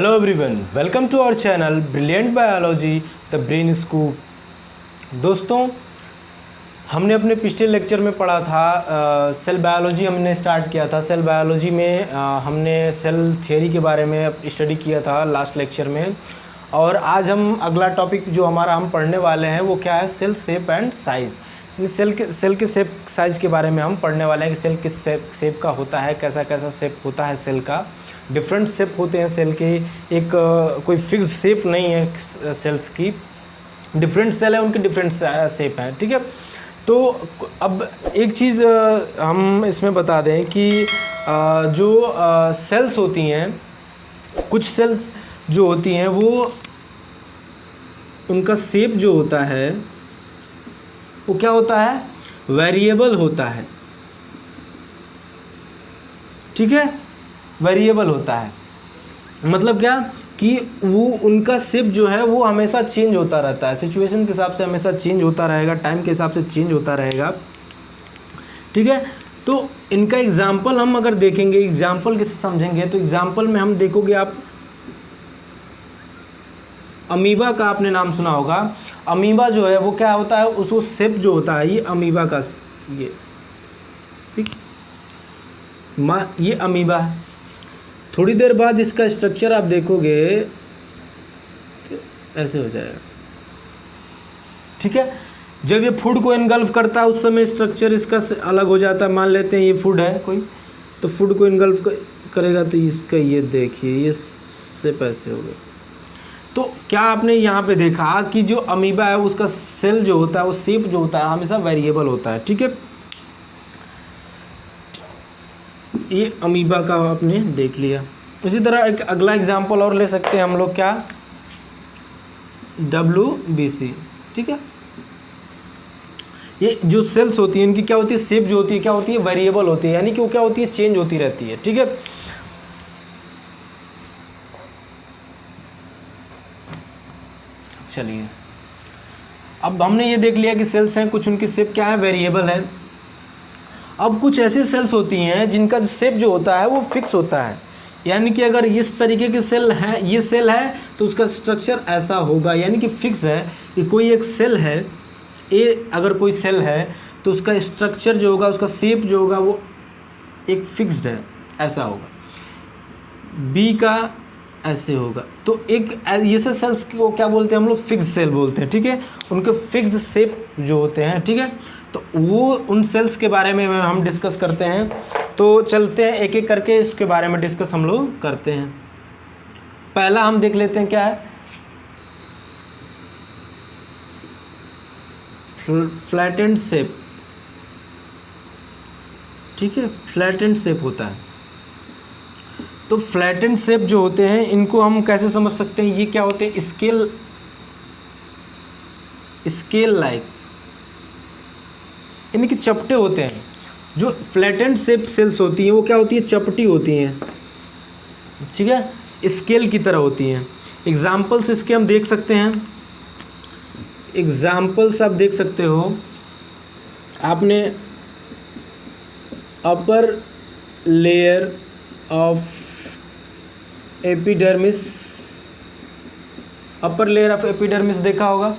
Hello everyone, welcome to our channel brilliant biology the brain scoop. दोस्तों, हमने अपने पिछले लेक्चर में पढ़ा था सेल बायोलॉजी हमने स्टार्ट किया था। सेल बायोलॉजी में हमने सेल थियोरी के बारे में स्टडी किया था लास्ट लेक्चर में। और आज हम अगला टॉपिक जो हम पढ़ने वाले हैं वो क्या है, cell shape and size. Cell के शेप साइज़ के बारे में हम पढ़ने वाले हैं कि सेल किस शेप का होता है, कैसा कैसा शेप होता है सेल का। डिफरेंट शेप होते हैं सेल के, एक कोई फिक्स शेप नहीं है सेल्स की। डिफरेंट सेल है, उनके डिफरेंट शेप हैं, ठीक है। तो अब एक चीज़ हम इसमें बता दें कि जो सेल्स होती हैं, कुछ सेल्स जो होती हैं वो उनका शेप जो होता है वो क्या होता है, वेरिएबल होता है, ठीक है। वेरिएबल होता है मतलब क्या कि वो उनका शेप जो है वो हमेशा चेंज होता रहता है, सिचुएशन के हिसाब से हमेशा चेंज होता रहेगा, टाइम के हिसाब से चेंज होता रहेगा, ठीक है। तो इनका एग्जाम्पल हम अगर देखेंगे, एग्जाम्पल कैसे समझेंगे, तो एग्जाम्पल में हम देखोगे आप अमीबा का आपने नाम सुना होगा। अमीबा जो है वो क्या होता है, उसको शेप जो होता है, ये अमीबा का ये ठीक ये अमीबा है। थोड़ी देर बाद इसका स्ट्रक्चर आप देखोगे तो ऐसे हो जाएगा, ठीक है। जब ये फूड को इनगल्फ करता है उस समय स्ट्रक्चर इसका अलग हो जाता है। मान लेते हैं ये फूड है कोई, तो फूड को इनगल्फ करेगा तो इसका ये देखिए ये शेप ऐसे हो गया। तो क्या आपने यहाँ पे देखा कि जो अमीबा है उसका सेल जो होता है, वो शेप जो होता है हमेशा वेरिएबल होता है, ठीक है। ये अमीबा का आपने देख लिया। इसी तरह एक अगला एग्जांपल और ले सकते हैं हम लोग, क्या, WBC, ठीक है। ये जो सेल्स होती हैं इनकी क्या होती है, शेप जो होती है क्या होती है, वेरिएबल होती है, यानी कि वो क्या होती है, चेंज होती रहती है, ठीक है। चलिए, अब हमने ये देख लिया कि सेल्स हैं, कुछ उनकी शेप क्या है, वेरिएबल है। अब कुछ ऐसे सेल्स होती हैं जिनका शेप जो होता है वो फिक्स होता है, यानी कि अगर इस तरीके के सेल है, ये सेल है तो उसका स्ट्रक्चर ऐसा होगा, यानी कि फिक्स है कि कोई एक सेल है, ए अगर कोई सेल है तो उसका स्ट्रक्चर जो होगा, उसका शेप जो होगा वो एक फिक्स्ड है, ऐसा होगा। बी का ऐसे होगा। तो एक ये से सेल्स को क्या बोलते हैं हम लोग, फिक्स्ड सेल बोलते हैं, ठीक है। उनके फिक्स्ड शेप जो होते हैं, ठीक है। तो वो उन सेल्स के बारे में हम डिस्कस करते हैं। तो चलते हैं एक एक करके इसके बारे में डिस्कस हम लोग करते हैं। पहला हम देख लेते हैं क्या है, फ्लैटेंड शेप, ठीक है। फ्लैटेंड शेप होता है। तो फ्लैटेंड शेप जो होते हैं इनको हम कैसे समझ सकते हैं, ये क्या होते हैं, स्केल लाइक, यानी कि चपटे होते हैं। जो फ्लैटेंड शेप सेल्स होती हैं वो क्या होती है, चपटी होती हैं, ठीक है, स्केल की तरह होती हैं। एग्जाम्पल्स इसके हम देख सकते हैं, एग्जाम्पल्स आप देख सकते हो। आपने upper layer of epidermis, upper layer of epidermis देखा होगा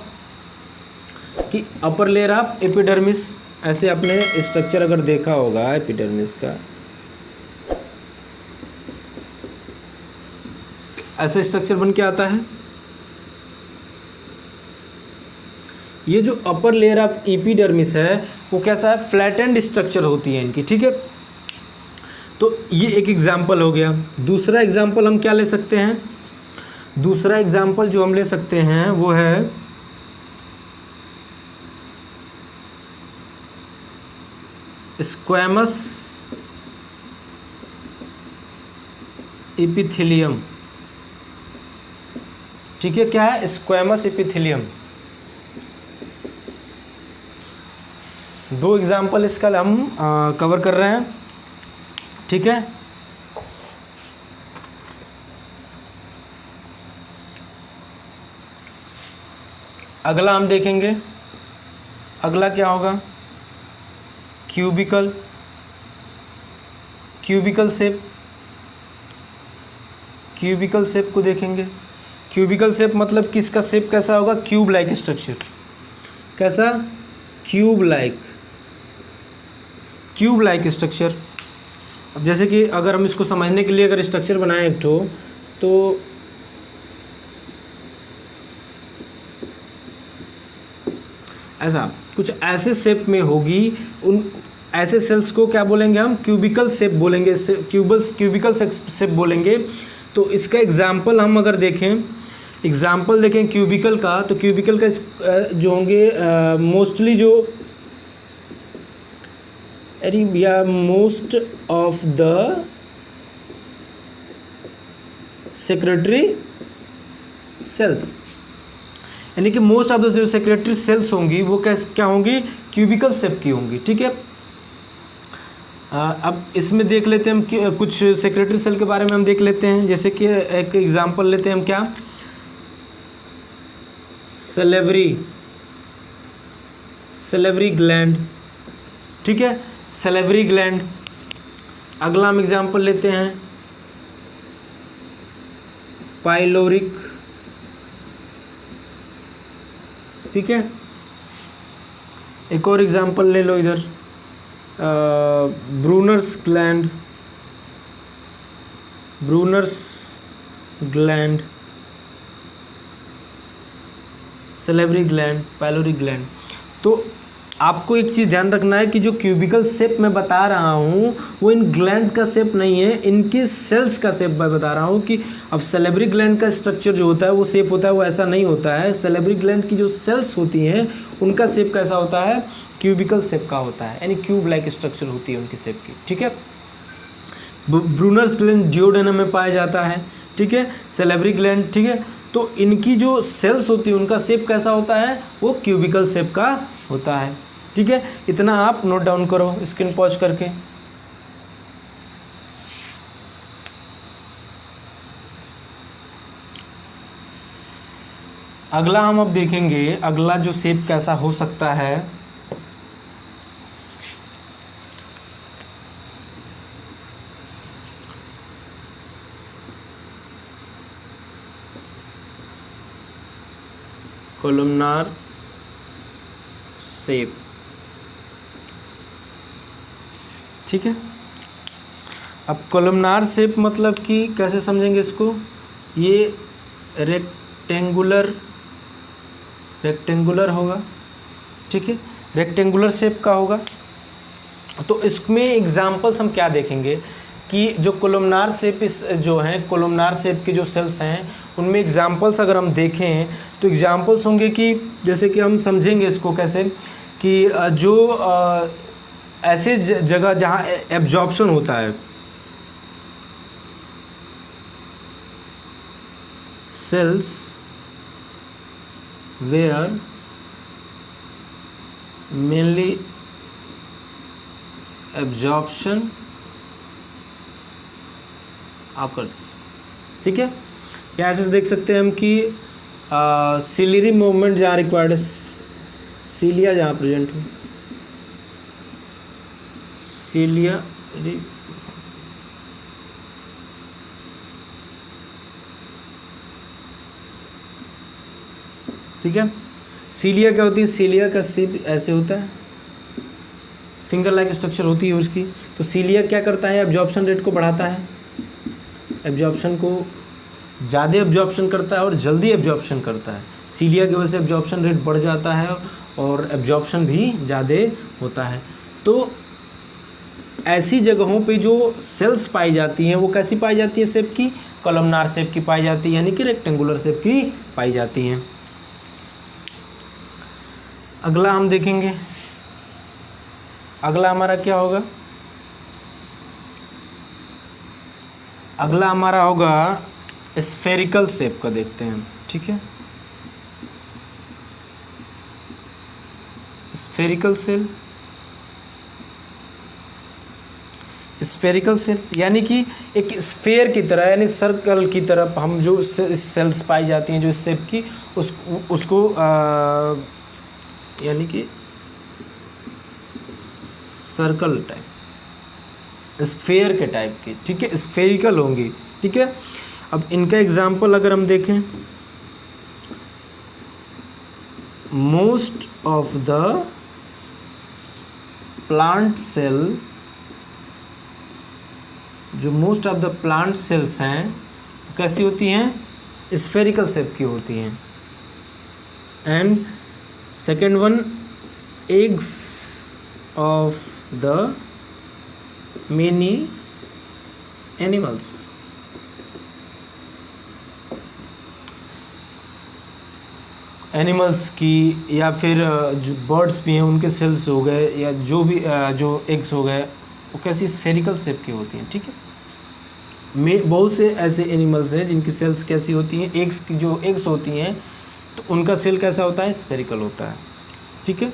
कि अपर लेयर ऑफ एपिडर्मिस, ऐसे आपने स्ट्रक्चर अगर देखा होगा एपिडर्मिस का, ऐसे स्ट्रक्चर बन के आता है। ये जो अपर लेयर ऑफ एपिडर्मिस है वो कैसा है, फ्लैटेंड स्ट्रक्चर होती है इनकी, ठीक है। तो ये एक एग्जाम्पल हो गया। दूसरा एग्जाम्पल हम क्या ले सकते हैं, दूसरा एग्जाम्पल जो हम ले सकते हैं वो है स्क्वैमस एपिथेलियम, ठीक है। क्या है, स्क्वैमस एपिथेलियम। दो एग्जाम्पल इसका हम कवर कर रहे हैं, ठीक है। अगला हम देखेंगे, अगला क्या होगा, क्यूबिकल शेप, क्यूबिकल शेप को देखेंगे। क्यूबिकल शेप मतलब कि इसका शेप कैसा होगा, क्यूब लाइक स्ट्रक्चर। कैसा, क्यूब लाइक स्ट्रक्चर। अब जैसे कि अगर हम इसको समझने के लिए अगर स्ट्रक्चर बनाएं एक ठो, तो ऐसा कुछ ऐसे शेप में होगी, उन ऐसे सेल्स को क्या बोलेंगे हम, क्यूबिकल शेप बोलेंगे, क्यूबिकल शेप बोलेंगे। तो इसका एग्जाम्पल हम अगर देखें, क्यूबिकल का, तो क्यूबिकल का जो होंगे मोस्टली जो most of the secretory cells, यानी कि मोस्ट ऑफ द जो सेक्रेटरी सेल्स होंगी वो क्या होंगी, क्यूबिकल शेप की होंगी। ठीक है, अब इसमें देख लेते हैं हम कुछ सेक्रेटरी सेल के बारे में हम देख लेते हैं। जैसे कि एक एग्जांपल लेते हैं हम, क्या, सलेवरी ग्लैंड। ठीक है, सलेवरी ग्लैंड। अगला हम एग्जांपल लेते हैं पाइलोरिक। ठीक है, एक और एग्जांपल ले लो इधर, Brunner's gland, salivary gland, pyloric gland. तो आपको एक चीज़ ध्यान रखना है कि जो क्यूबिकल शेप मैं बता रहा हूँ वो इन ग्लैंड्स का शेप नहीं है, इनके सेल्स का शेप मैं बता रहा हूँ। कि अब सलेवरी ग्लैंड का स्ट्रक्चर जो होता है वो शेप होता है, वो ऐसा नहीं होता है। सलेवरी ग्लैंड की जो सेल्स होती हैं उनका शेप कैसा होता है, क्यूबिकल शेप का होता है, यानी क्यूब लाइक स्ट्रक्चर होती है उनकी शेप की। ठीक है, ब्रूनर्स ग्लैंड डिओडेनम में पाया जाता है। ठीक है, सलेवरी ग्लैंड। ठीक है, तो इनकी जो सेल्स होती है उनका शेप कैसा होता है, वो क्यूबिकल शेप का होता है। ठीक है, इतना आप नोट डाउन करो स्क्रीन पॉज करके। अगला हम अब देखेंगे, अगला जो शेप कैसा हो सकता है, कोलमनार शेप। ठीक है, अब कोलमनार शेप मतलब कि कैसे समझेंगे इसको, ये रेक्टेंगुलर होगा। ठीक है, रेक्टेंगुलर शेप का होगा। तो इसमें एग्जांपल्स हम क्या देखेंगे कि जो कोलमनार शेप जो हैं, कोलमनार शेप के जो सेल्स हैं उनमें एग्जांपल्स अगर हम देखें तो एग्जांपल्स होंगे कि जैसे कि हम समझेंगे इसको कैसे, कि जो ऐसे जगह जहाँ एब्जॉर्प्शन होता है, cells where mainly absorption occurs. ठीक है, या ऐसे देख सकते हैं हम कि सिलियरी मूवमेंट जहाँ रिक्वायर्ड है, सीलिया जहाँ प्रेजेंट हो, सीलिया। ठीक है, सीलिया क्या होती है, सीलिया का शेप ऐसे होता है, फिंगर लाइक स्ट्रक्चर होती है उसकी। तो सीलिया क्या करता है, एब्जॉर्प्शन रेट को बढ़ाता है, एब्जॉर्प्शन को ज़्यादा एब्जॉर्प्शन करता है और जल्दी एब्जॉर्प्शन करता है। सीलिया की वजह से एब्जॉर्प्शन रेट बढ़ जाता है और एब्जॉर्प्शन भी ज़्यादा होता है। तो ऐसी जगहों पे जो सेल्स पाई जाती हैं वो कैसी पाई जाती है, शेप की, कॉलमनार शेप की पाई जाती है, यानी कि रेक्टेंगुलर शेप की पाई जाती हैं। अगला हम देखेंगे, अगला हमारा क्या होगा, अगला हमारा होगा स्फेरिकल शेप का, देखते हैं हम। ठीक है, स्फेरिकल सेल, स्फेरिकल सेल यानी कि एक स्फेयर की तरह, यानी सर्कल की तरफ हम जो सेल्स पाई जाती हैं जो इस शेप की, उसको यानी कि सर्कल टाइप, स्फेयर के टाइप की। ठीक है, स्फेरिकल होंगी। ठीक है, अब इनका एग्जाम्पल अगर हम देखें, most of the plant cell, जो most of the plant cells हैं कैसी होती हैं, स्फेरिकल शेप की होती हैं। And second one, eggs of the many animals, animals की या फिर जो बर्ड्स भी हैं उनके सेल्स हो गए या जो भी जो एग्स हो गए वो कैसी स्फेरिकल शेप की होती हैं। ठीक है, बहुत से ऐसे एनिमल्स हैं जिनकी सेल्स कैसी होती हैं, एग्स की जो एग्स होती हैं तो उनका सेल कैसा होता है, स्फेरिकल होता है। ठीक है,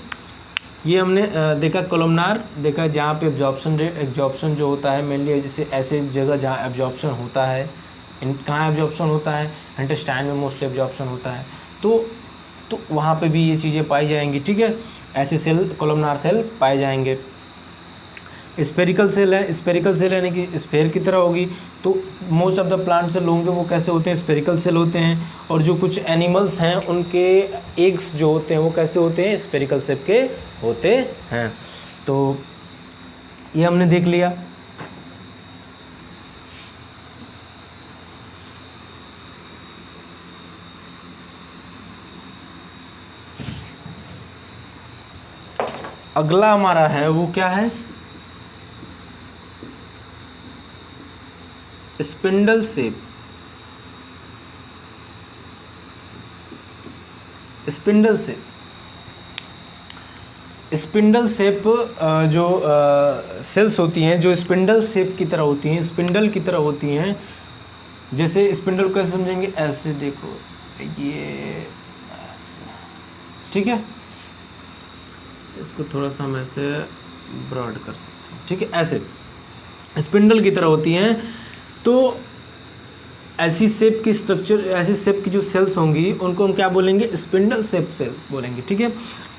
ये हमने देखा कॉलमनार देखा, जहाँ पे एब्जॉर्प्शन जो होता है मेनली जैसे ऐसे जगह जहाँ एब्जॉर्प्शन होता है, कहाँ एब्जॉर्प्शन होता है, इंटेस्टाइन में मोस्टली एब्जॉर्प्शन होता है, तो वहाँ पे भी ये चीज़ें पाई जाएंगी। ठीक है, ऐसे सेल कॉलमनार सेल पाए जाएंगे। स्फेरिकल सेल है, स्फेरिकल सेल यानी कि स्फेयर की तरह होगी, तो most of the plant cell होंगे वो कैसे होते हैं, स्फेरिकल सेल होते हैं। और जो कुछ एनिमल्स हैं उनके एग्स जो होते हैं वो कैसे होते हैं, स्फेरिकल शेप के होते हैं। तो ये हमने देख लिया। अगला हमारा है वो क्या है, spindle shape. Spindle shape, spindle shape जो सेल्स होती हैं जो स्पिंडल शेप की तरह होती हैं, स्पिंडल की तरह होती हैं। जैसे स्पिंडल को कैसे समझेंगे, ऐसे देखो ये ऐसे, ठीक है, इसको थोड़ा सा हम ऐसे ब्रॉड कर सकते हैं। ठीक है, ऐसे स्पिंडल की तरह होती हैं। तो ऐसी शेप की स्ट्रक्चर, ऐसी शेप की जो सेल्स होंगी उनको हम क्या बोलेंगे, स्पिंडल शेप सेल बोलेंगे। ठीक है,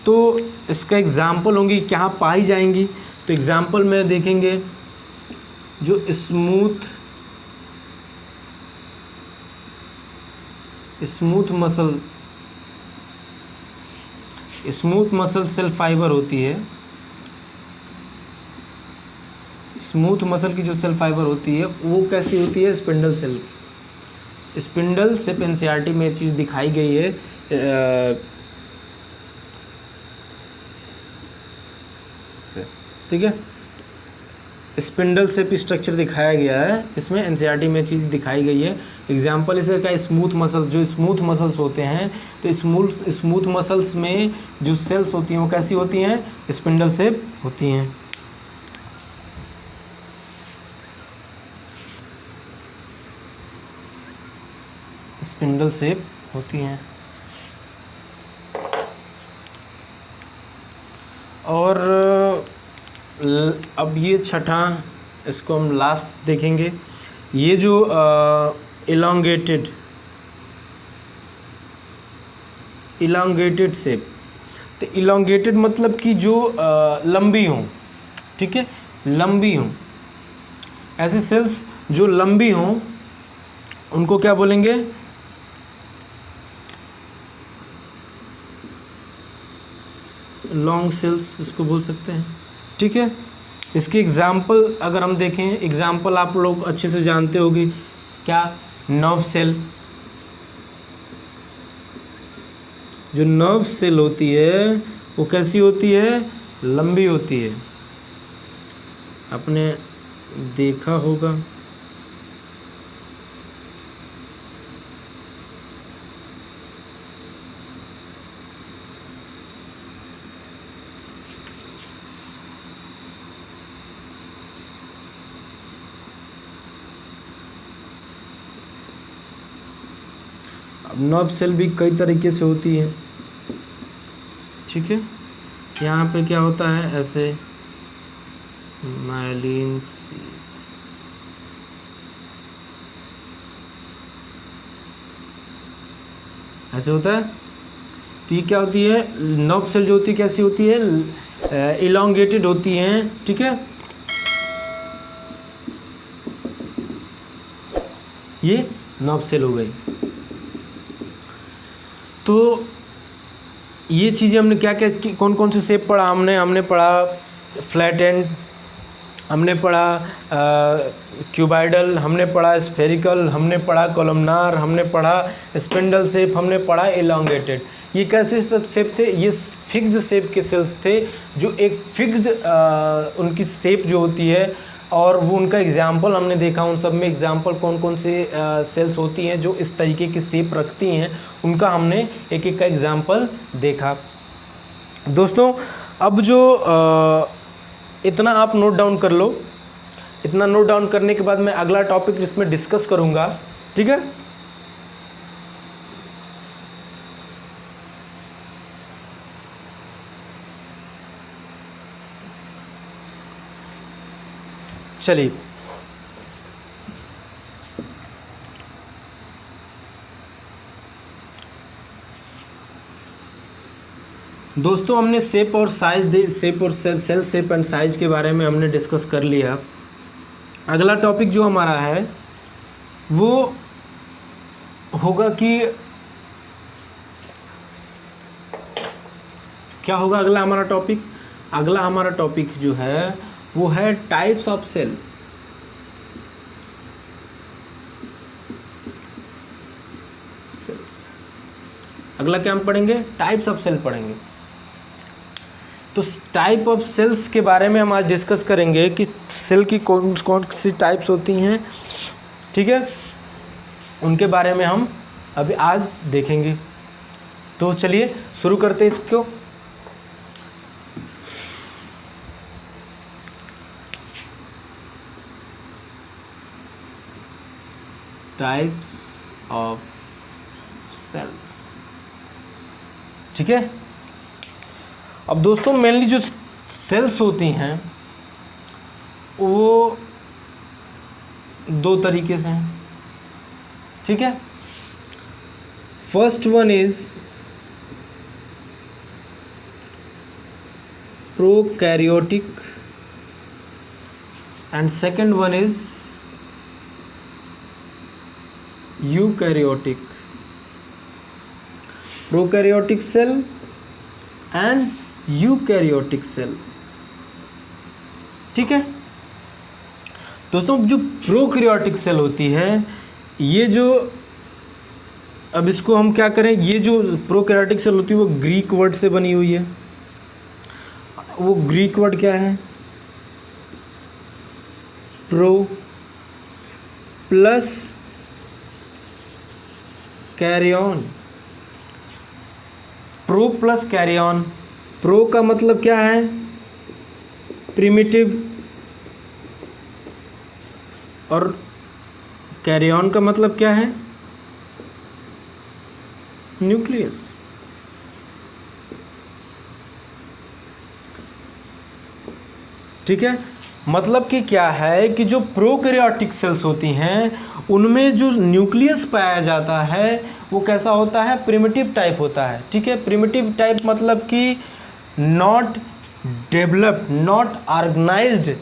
तो इसका एग्जाम्पल होंगी क्या पाई जाएंगी, तो एग्जाम्पल में देखेंगे जो स्मूथ मसल सेल फाइबर होती है। स्मूथ मसल की जो सेल फाइबर होती है वो कैसी होती है, स्पिंडल सेल की। स्पिंडल शेप एनसीईआरटी में ये चीज़ दिखाई गई है। ठीक है, स्पिंडल शेप स्ट्रक्चर दिखाया गया है, इसमें एनसीईआरटी में चीज़ दिखाई गई है। एग्जाम्पल इसका क्या, स्मूथ मसल, जो स्मूथ मसल्स होते हैं तो स्मूथ मसल्स में जो सेल्स होती हैं वो कैसी होती हैं, स्पिंडल शेप होती हैं। स्पिंडल शेप होती हैं। और अब ये छठा, इसको हम लास्ट देखेंगे, ये जो इलांगेटेड शेप। तो इलांगेटेड मतलब कि जो लंबी हों, ठीक है, लंबी हों, ऐसे सेल्स जो लंबी हों उनको क्या बोलेंगे, लॉन्ग सेल्स इसको बोल सकते हैं। ठीक है, इसकी एग्जाम्पल अगर हम देखें, एग्जाम्पल आप लोग अच्छे से जानते होंगे क्या, नर्व सेल। जो नर्व सेल होती है वो कैसी होती है, लंबी होती है, आपने देखा होगा। नर्व सेल भी कई तरीके से होती है। ठीक है, यहाँ पे क्या होता है, ऐसे माइलिन ऐसे होता है। तो ये क्या होती है, नर्व सेल जो होती है कैसी होती है, इलांगेटेड होती हैं। ठीक है, ये नॉब सेल हो गई। तो ये चीज़ें हमने क्या क्या कौन कौन से शेप पढ़ा हमने पढ़ा फ्लैट एंड, हमने पढ़ा क्यूबाइडल, हमने पढ़ा स्फेरिकल, हमने पढ़ा कॉलमनार, हमने पढ़ा स्पिंडल शेप, हमने पढ़ा एलोंगेटेड। ये कैसे शेप थे? ये फिक्स्ड शेप के सेल्स थे जो एक फिक्स्ड उनकी शेप जो होती है, और वो उनका एग्जाम्पल हमने देखा। उन सब में एग्जाम्पल कौन कौन से सेल्स होती हैं जो इस तरीके की शेप रखती हैं, उनका हमने एक एक का एग्जाम्पल देखा। दोस्तों अब जो इतना आप नोट डाउन कर लो। इतना नोट डाउन करने के बाद मैं अगला टॉपिक इसमें डिस्कस करूँगा, ठीक है। चलिए दोस्तों, हमने शेप और शेप और सेल शेप एंड साइज के बारे में हमने डिस्कस कर लिया। अगला टॉपिक जो हमारा है वो होगा कि क्या होगा अगला हमारा टॉपिक जो है वो है टाइप्स ऑफ सेल। सेल्स अगला क्या हम पढ़ेंगे? टाइप्स ऑफ सेल पढ़ेंगे। तो टाइप ऑफ सेल्स के बारे में हम आज डिस्कस करेंगे कि सेल की कौन कौन सी टाइप्स होती हैं, ठीक है, उनके बारे में हम अभी आज देखेंगे। तो चलिए शुरू करते हैं इसको। टाइप्स ऑफ सेल्स, ठीक है। अब दोस्तों मेनली जो सेल्स होती हैं वो दो तरीके से हैं, ठीक है। First one is prokaryotic and second one is eukaryotic. Prokaryotic cell and eukaryotic cell, ठीक है। दोस्तों जो प्रोकैरियोटिक सेल होती है, ये जो, अब इसको हम क्या करें, ये जो प्रोकैरियोटिक सेल होती है वो ग्रीक वर्ड से बनी हुई है। वो ग्रीक वर्ड क्या है? Pro plus karyon. Pro plus karyon. Pro का मतलब क्या है? प्रिमिटिव, और कैरियन का मतलब क्या है? न्यूक्लियस। ठीक है, मतलब कि क्या है कि जो प्रोकैरियोटिक सेल्स होती हैं उनमें जो न्यूक्लियस पाया जाता है वो कैसा होता है? प्रिमिटिव टाइप होता है, ठीक है। प्रिमिटिव टाइप मतलब कि नॉट डेवलप्ड, नॉट ऑर्गेनाइज्ड,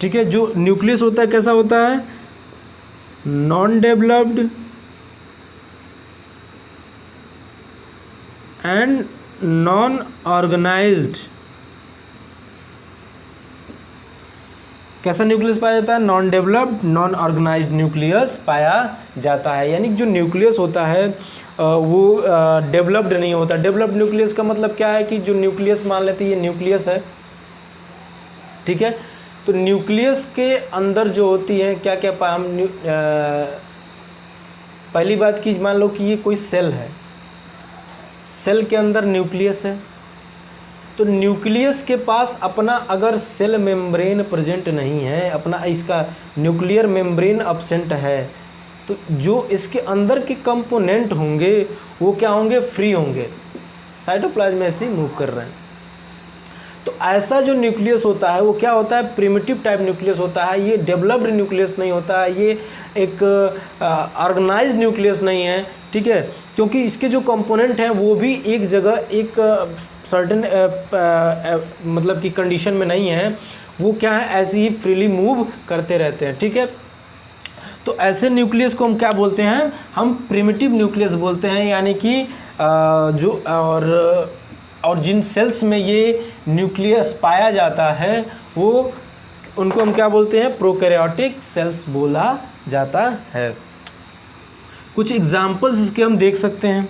ठीक है। जो न्यूक्लियस होता है कैसा होता है? Non developed and non organised. कैसा न्यूक्लियस पाया जाता है? Non developed, non organised nucleus पाया जाता है। यानी जो न्यूक्लियस होता है वो डेवलप्ड नहीं होता। डेवलप्ड न्यूक्लियस का मतलब क्या है कि जो न्यूक्लियस, मान लेते हैं ये न्यूक्लियस है, ठीक है। तो न्यूक्लियस के अंदर जो होती है क्या क्या हम पहली बात की, मान लो कि ये कोई सेल है, सेल के अंदर न्यूक्लियस है, तो न्यूक्लियस के पास अपना अगर सेल मेम्ब्रेन प्रेजेंट नहीं है, अपना इसका न्यूक्लियर मेम्ब्रेन अब्सेंट है, तो जो इसके अंदर के कंपोनेंट होंगे वो क्या होंगे? फ्री होंगे, साइटोप्लाज्म में ऐसे ही मूव कर रहे हैं। तो ऐसा जो न्यूक्लियस होता है वो क्या होता है? प्रिमिटिव टाइप न्यूक्लियस होता है। ये डेवलप्ड न्यूक्लियस नहीं होता है, ये एक ऑर्गेनाइज्ड न्यूक्लियस नहीं है, ठीक है। क्योंकि इसके जो कंपोनेंट हैं वो भी एक जगह एक सर्टेन मतलब कि कंडीशन में नहीं है, वो क्या है? ऐसे ही फ्रीली मूव करते रहते हैं, ठीक है। तो ऐसे न्यूक्लियस को हम क्या बोलते हैं, हम प्रिमिटिव न्यूक्लियस बोलते हैं, यानी कि जो और जिन सेल्स में ये न्यूक्लियस पाया जाता है वो उनको हम क्या बोलते हैं, प्रोकैरियोटिक सेल्स बोला जाता है। कुछ एग्जाम्पल्स इसके हम देख सकते हैं।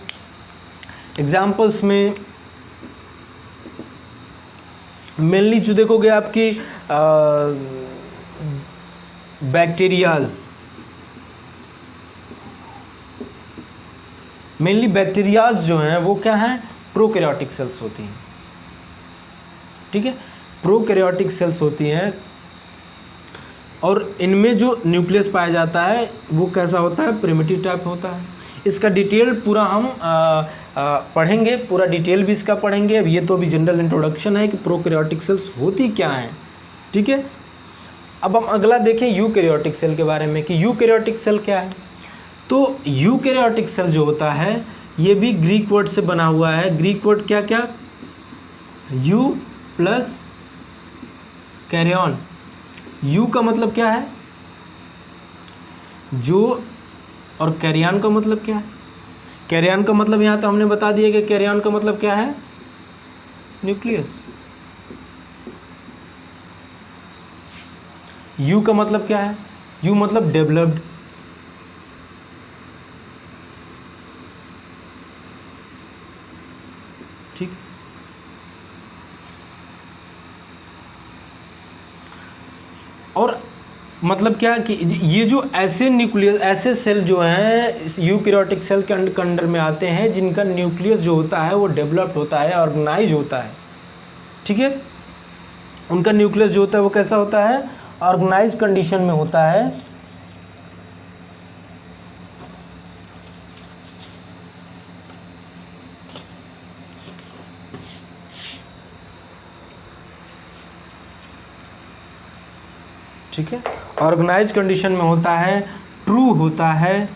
एग्जाम्पल्स में मेनली जो देखोगे आपकी बैक्टीरियाज, मेनली बैक्टीरियाज जो हैं वो क्या हैं, प्रोकैरियोटिक सेल्स होती हैं। ठीक है, प्रोकैरियोटिक सेल्स होती हैं और इनमें जो न्यूक्लियस पाया जाता है वो कैसा होता है, प्रिमिटिव टाइप होता है। इसका डिटेल पूरा हम पढ़ेंगे, पूरा डिटेल भी इसका पढ़ेंगे। अब ये तो अभी जनरल इंट्रोडक्शन है कि प्रोकैरियोटिक सेल्स होती क्या हैं। ठीक है, अब हम अगला देखें यूकैरियोटिक सेल के बारे में कि यूकैरियोटिक सेल क्या है। तो यूकैरियोटिक सेल जो होता है ये भी ग्रीक वर्ड से बना हुआ है। ग्रीक वर्ड क्या क्या, यू प्लस कैरियन। यू का मतलब क्या है, जो, और कैरियन का मतलब क्या है। कैरियन का मतलब यहाँ तो हमने बता दिया कि कैरियन का मतलब क्या है, न्यूक्लियस। यू का मतलब क्या है, यू मतलब डेवलप्ड। ठीक, और मतलब क्या कि ये जो ऐसे न्यूक्लियस, ऐसे सेल जो हैं यूकैरियोटिक सेल के अंडर में आते हैं जिनका न्यूक्लियस जो होता है वो डेवलप्ड होता है, ऑर्गेनाइज होता है। ठीक है, उनका न्यूक्लियस जो होता है वो कैसा होता है, ऑर्गेनाइज कंडीशन में होता है। ठीक है, ऑर्गेनाइज कंडीशन में होता है, ट्रू होता है।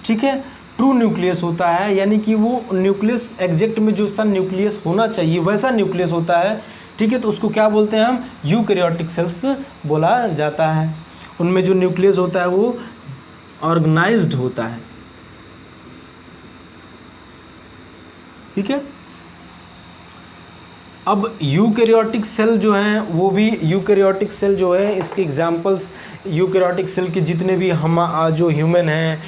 ठीक है, ट्रू न्यूक्लियस होता है, यानी कि वो न्यूक्लियस एग्जैक्ट में जो सा न्यूक्लियस होना चाहिए वैसा न्यूक्लियस होता है। ठीक है, तो उसको क्या बोलते हैं हम, यूकैरियोटिक सेल्स बोला जाता है। उनमें जो न्यूक्लियस होता है वो ऑर्गेनाइज्ड होता है। ठीक है, अब यूकैरियोटिक सेल जो हैं वो भी, यूकैरियोटिक सेल जो है इसके एग्जांपल्स, यूकैरियोटिक सेल के जितने भी हम जो ह्यूमन हैं,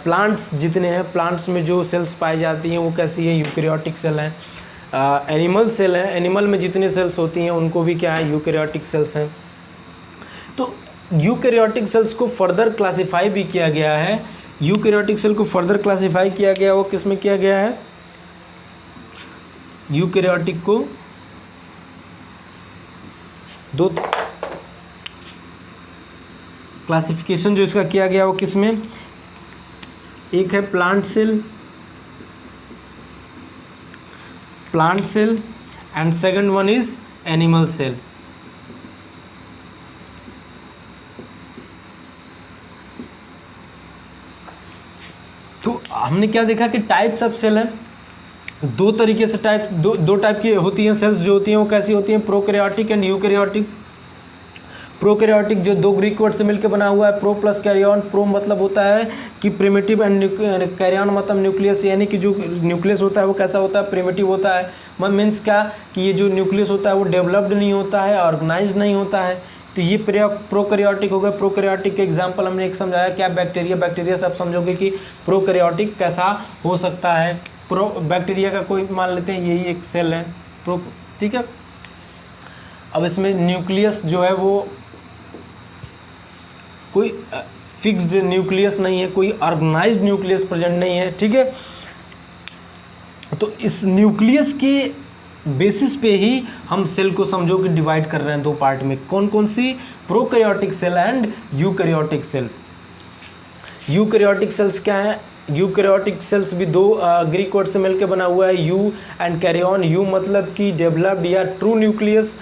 प्लांट्स जितने हैं, प्लांट्स में जो सेल्स पाई जाती हैं वो कैसी है, यूकैरियोटिक सेल हैं। एनिमल सेल हैं, एनिमल में जितने सेल्स होती हैं उनको भी क्या है, यूकैरियोटिक सेल्स हैं। तो यूकैरियोटिक सेल्स को फर्दर क्लासीफाई भी किया गया है। यूकैरियोटिक सेल को फर्दर क्लासीफाई किया गया, वो किस में किया गया है, यूकैरियोटिक को दो क्लासिफिकेशन जो इसका किया गया वो किस में, एक है plant cell and second one is animal cell. तो हमने क्या देखा कि टाइप्स ऑफ सेल हैं, दो तरीके से दो टाइप की होती हैं सेल्स जो होती हैं वो कैसी होती हैं, प्रोकैरियोटिक एंड यूकैरियोटिक। प्रोकैरियोटिक जो दो ग्रीक वर्ड से मिलकर बना हुआ है, प्रो प्लस कैरियन। प्रो मतलब होता है कि प्रिमिटिव एंड कैरियन मतलब न्यूक्लियस, यानी कि जो न्यूक्लियस होता है वो कैसा होता है, प्रिमिटिव होता है। मीन्स क्या कि ये जो न्यूक्लियस होता है वो डेवलप्ड नहीं होता है, ऑर्गेनाइज नहीं होता है। तो ये प्रोकैरियोटिक हो गया। प्रोकैरियोटिक के एग्जाम्पल हमने एक समझाया, क्या, बैक्टीरिया से आप समझोगे कि प्रोकैरियोटिक कैसा हो सकता है। बैक्टीरिया का कोई मान लेते हैं यही एक सेल है प्रो। ठीक है, अब इसमें न्यूक्लियस जो है वो कोई फिक्स्ड न्यूक्लियस नहीं है, कोई ऑर्गेनाइज्ड न्यूक्लियस प्रेजेंट नहीं है। ठीक है, तो इस न्यूक्लियस के बेसिस पे ही हम सेल को समझो कि डिवाइड कर रहे हैं दो पार्ट में। कौन कौन सी, prokaryotic cell and eukaryotic cell. Eukaryotic cells क्या है, यूकैरियोटिक सेल्स भी दो ग्रीक वर्ड से मिलकर बना हुआ है, यू एंड कैरियन। यू मतलब कि डेवलप्ड या ट्रू न्यूक्लियस।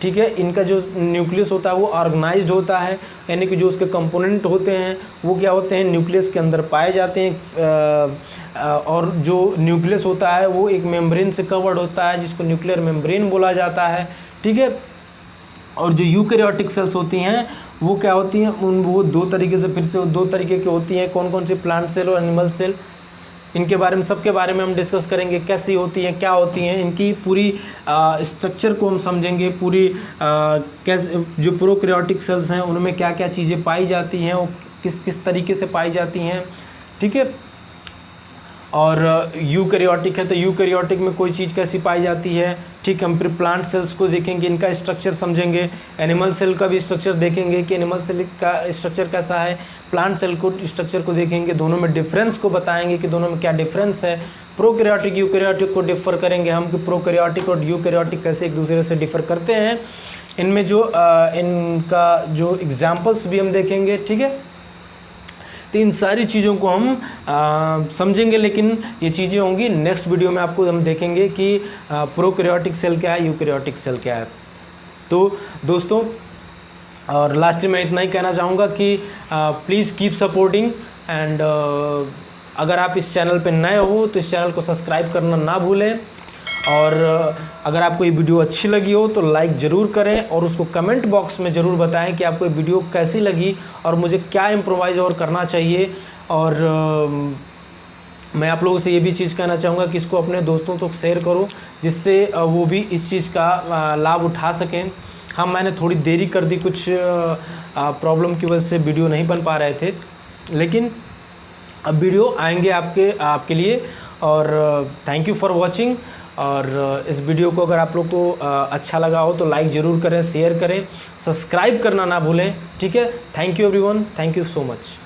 ठीक है, इनका जो न्यूक्लियस होता है वो ऑर्गेनाइज्ड होता है, यानी कि जो उसके कंपोनेंट होते हैं वो क्या होते हैं, न्यूक्लियस के अंदर पाए जाते हैं। और जो न्यूक्लियस होता है वो एक मेम्ब्रेन से कवर्ड होता है जिसको न्यूक्लियर मेम्ब्रेन बोला जाता है। ठीक है, और जो यूकैरियोटिक सेल्स होती हैं वो क्या होती हैं, वो दो तरीके से, फिर से दो तरीके की होती हैं। कौन कौन सी? प्लांट सेल और एनिमल सेल। इनके बारे में, सबके बारे में हम डिस्कस करेंगे, कैसी होती हैं, क्या होती हैं, इनकी पूरी स्ट्रक्चर को हम समझेंगे, पूरी कैसे जो प्रोकैरियोटिक सेल्स हैं उनमें क्या क्या चीज़ें पाई जाती हैं, वो किस किस तरीके से पाई जाती हैं, ठीक है। और यूकैरियोटिक है तो यूकैरियोटिक में कोई चीज़ कैसी पाई जाती है, ठीक। हम फिर प्लांट सेल्स को देखेंगे, इनका स्ट्रक्चर समझेंगे। एनिमल सेल का भी स्ट्रक्चर देखेंगे कि एनिमल सेल का स्ट्रक्चर कैसा है, प्लांट सेल को स्ट्रक्चर को देखेंगे, दोनों में डिफरेंस को बताएंगे कि दोनों में क्या डिफरेंस है। प्रोकैरियोटिक यूकैरियोटिक को डिफर करेंगे हम कि प्रोकैरियोटिक और यूकैरियोटिक कैसे एक दूसरे से डिफर करते हैं। इनमें जो इनका जो एग्जाम्पल्स भी हम देखेंगे, ठीक है। तो इन सारी चीज़ों को हम समझेंगे, लेकिन ये चीज़ें होंगी नेक्स्ट वीडियो में। आपको हम देखेंगे कि प्रोकैरियोटिक सेल क्या है, यूकैरियोटिक सेल क्या है। तो दोस्तों, और लास्ट में मैं इतना ही कहना चाहूँगा कि प्लीज़ कीप सपोर्टिंग एंड अगर आप इस चैनल पे नए हो तो इस चैनल को सब्सक्राइब करना ना भूलें। और अगर आपको ये वीडियो अच्छी लगी हो तो लाइक ज़रूर करें और उसको कमेंट बॉक्स में ज़रूर बताएं कि आपको ये वीडियो कैसी लगी और मुझे क्या इम्प्रोवाइज़ और करना चाहिए। और मैं आप लोगों से ये भी चीज़ कहना चाहूँगा कि इसको अपने दोस्तों तक शेयर करो, जिससे वो भी इस चीज़ का लाभ उठा सकें। हाँ, मैंने थोड़ी देरी कर दी, कुछ प्रॉब्लम की वजह से वीडियो नहीं बन पा रहे थे, लेकिन अब वीडियो आएंगे आपके लिए। और थैंक यू फॉर वॉचिंग। और इस वीडियो को अगर आप लोग को अच्छा लगा हो तो लाइक ज़रूर करें, शेयर करें, सब्सक्राइब करना ना भूलें, ठीक है। Thank you everyone, thank you so much.